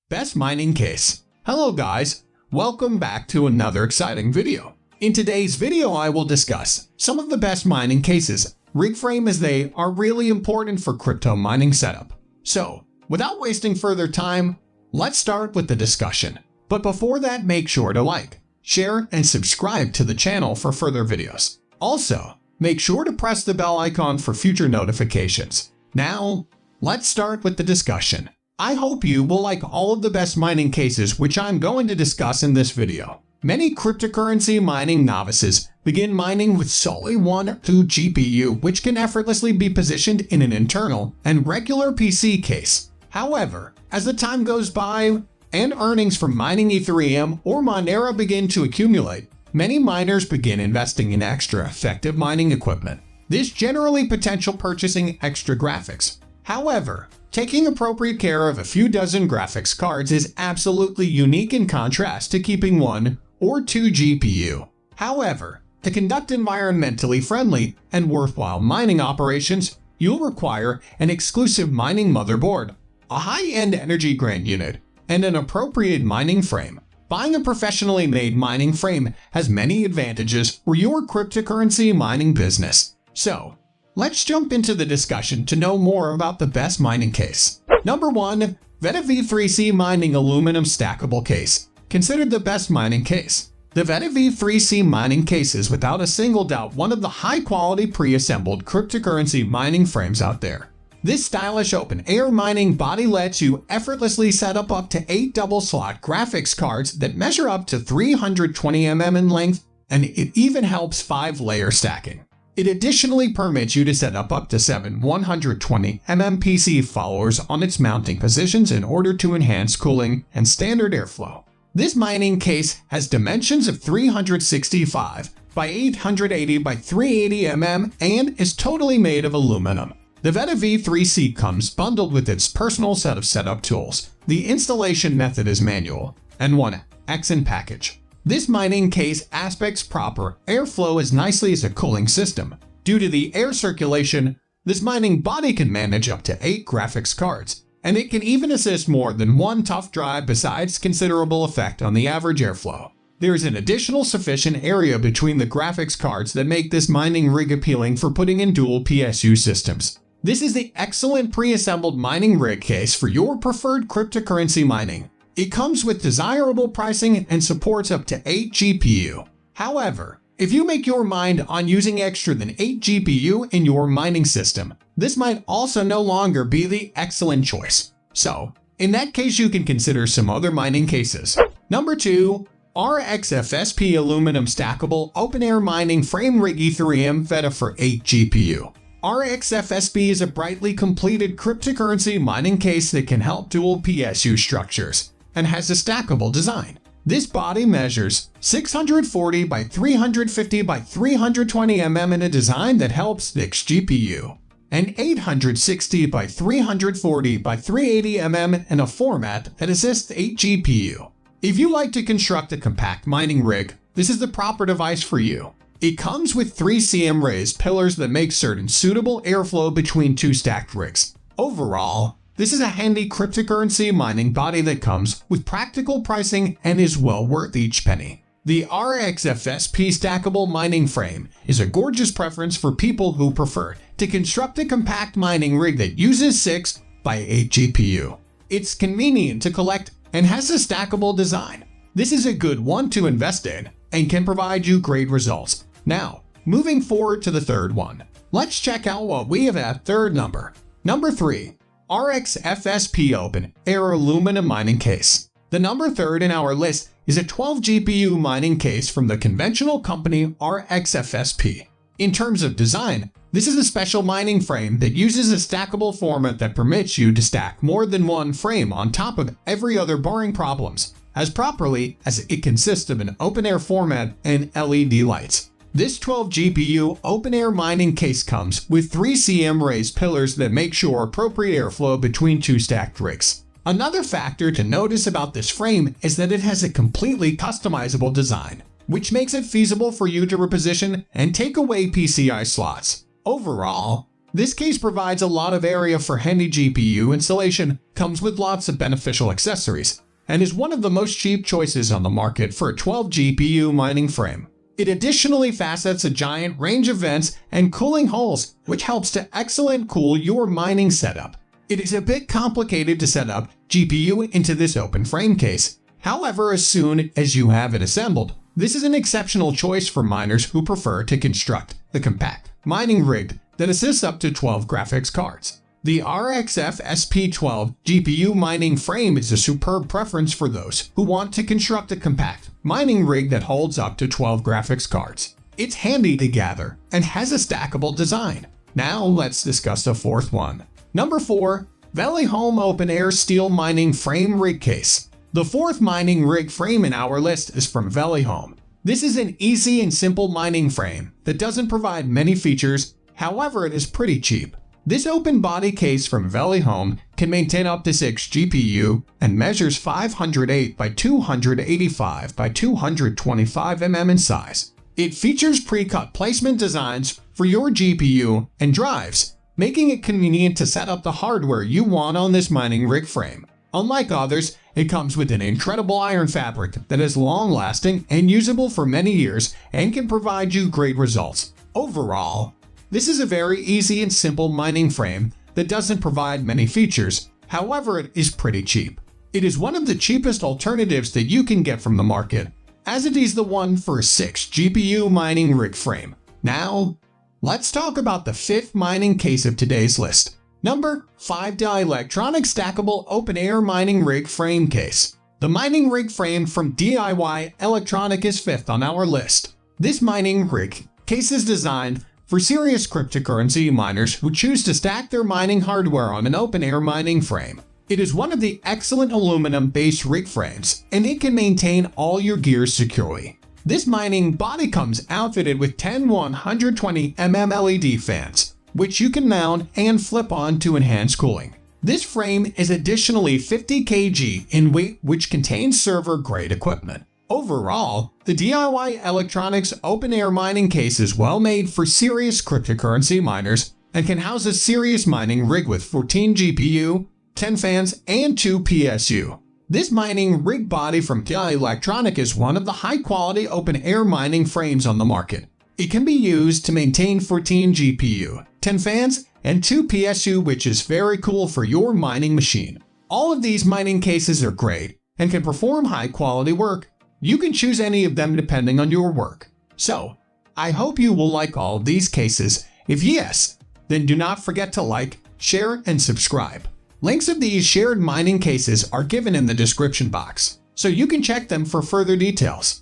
Best mining case. Hello guys, welcome back to another exciting video. In today's video I will discuss some of the best mining cases, rig frame, as they are really important for crypto mining setup. So, without wasting further time, let's start with the discussion. But before that, make sure to like, share, and subscribe to the channel for further videos. Also, make sure to press the bell icon for future notifications. Now, let's start with the discussion. I hope you will like all of the best mining cases which I'm going to discuss in this video. Many cryptocurrency mining novices begin mining with solely 1 or 2 GPU, which can effortlessly be positioned in an internal and regular PC case. However, as the time goes by and earnings from mining Ethereum or Monero begin to accumulate, many miners begin investing in extra effective mining equipment. This generally potential purchasing extra graphics. However, taking appropriate care of a few dozen graphics cards is absolutely unique in contrast to keeping 1 or 2 GPU. However, to conduct environmentally friendly and worthwhile mining operations, you'll require an exclusive mining motherboard, a high-end energy grade unit, and an appropriate mining frame. Buying a professionally made mining frame has many advantages for your cryptocurrency mining business. So, let's jump into the discussion to know more about the best mining case. Number 1. Vette V3C Mining Aluminum Stackable Case. Considered the best mining case. The Vette V3C mining case is without a single doubt one of the high-quality pre-assembled cryptocurrency mining frames out there. This stylish open-air mining body lets you effortlessly set up to 8 double-slot graphics cards that measure up to 320 mm in length, and it even helps 5-layer stacking. It additionally permits you to set up to 7 120 mm PC followers on its mounting positions in order to enhance cooling and standard airflow. This mining case has dimensions of 365 by 880 by 380 mm and is totally made of aluminum. The Vette V3C comes bundled with its personal set of setup tools. The installation method is manual, and 1 XN package. This mining case aspects proper airflow as nicely as a cooling system. Due to the air circulation, this mining body can manage up to 8 graphics cards, and it can even assist more than 1 tough drive besides considerable effect on the average airflow. There is an additional sufficient area between the graphics cards that make this mining rig appealing for putting in dual PSU systems. This is the excellent pre-assembled mining rig case for your preferred cryptocurrency mining. It comes with desirable pricing and supports up to 8 GPU. However, if you make your mind on using extra than 8 GPU in your mining system, this might also no longer be the excellent choice. So, in that case, you can consider some other mining cases. Number 2. RXFSP Aluminum Stackable Open Air Mining Frame Rig Ethereum Veddha for 8 GPU. RXFSP is a brightly completed cryptocurrency mining case that can help dual PSU structures and has a stackable design. This body measures 640 by 350 by 320 mm in a design that helps 6 GPU, and 860 by 340 by 380 mm in a format that assists 8 GPU. If you like to construct a compact mining rig, this is the proper device for you. It comes with 3 cm raised pillars that make certain suitable airflow between 2 stacked rigs. Overall, this is a handy cryptocurrency mining body that comes with practical pricing and is well worth each penny. The RXFSP stackable mining frame is a gorgeous preference for people who prefer to construct a compact mining rig that uses 6 by 8 GPU. It's convenient to collect and has a stackable design. This is a good one to invest in and can provide you great results. Now, moving forward to the third one. Let's check out what we have at third number. Number 3. RXFSP Open Air Aluminum Mining Case. The number 3rd in our list is a 12 GPU mining case from the conventional company RXFSP. In terms of design, this is a special mining frame that uses a stackable format that permits you to stack more than 1 frame on top of every other barring problems, as properly as it consists of an open-air format and LED lights. This 12 GPU open-air mining case comes with 3 cm raised pillars that make sure appropriate airflow between 2 stacked rigs. Another factor to notice about this frame is that it has a completely customizable design, which makes it feasible for you to reposition and take away PCI slots. Overall, This case provides a lot of area for handy GPU installation, comes with lots of beneficial accessories, and is one of the most cheap choices on the market for a 12 GPU mining frame. It additionally facets a giant range of vents and cooling holes, which helps to excellent cool your mining setup. It is a bit complicated to set up GPU into this open frame case. However, as soon as you have it assembled, this is an exceptional choice for miners who prefer to construct the compact mining rig that assists up to 12 graphics cards. The RXFSP 12 GPU mining frame is a superb preference for those who want to construct a compact mining rig that holds up to 12 graphics cards. It's handy to gather and has a stackable design. Now let's discuss the fourth one. Number 4. VELIHOME Open Air Steel Mining Frame Rig Case. The fourth mining rig frame in our list is from VELIHOME. This is an easy and simple mining frame that doesn't provide many features, however it is pretty cheap. This open body case from VELIHOME can maintain up to 6 GPU and measures 508 by 285 by 225 mm in size. It features pre-cut placement designs for your GPU and drives, making it convenient to set up the hardware you want on this mining rig frame. Unlike others, it comes with an incredible iron fabric that is long-lasting and usable for many years and can provide you great results. Overall, this is a very easy and simple mining frame that doesn't provide many features, however it is pretty cheap. It is one of the cheapest alternatives that you can get from the market, as it is the one for a 6 GPU mining rig frame. Now, let's talk about the fifth mining case of today's list. Number 5. DIYElectronic Stackable Open Air Mining Rig Frame Case. The mining rig frame from DIYElectronic is fifth on our list. This mining rig case is designed for serious cryptocurrency miners who choose to stack their mining hardware on an open-air mining frame. It is one of the excellent aluminum-based rig frames, and it can maintain all your gears securely. This mining body comes outfitted with 10 120mm LED fans, which you can mount and flip on to enhance cooling. This frame is additionally 50 kg in weight, which contains server-grade equipment. Overall, the DIYElectronic Open Air Mining Case is well made for serious cryptocurrency miners and can house a serious mining rig with 14 GPU, 10 fans, and 2 PSU. This mining rig body from DIYElectronic is one of the high-quality open-air mining frames on the market. It can be used to maintain 14 GPU, 10 fans, and 2 PSU, which is very cool for your mining machine. All of these mining cases are great and can perform high-quality work. You can choose any of them depending on your work. So, I hope you will like all of these cases. If yes, then do not forget to like, share, and subscribe. Links of these shared mining cases are given in the description box, so you can check them for further details.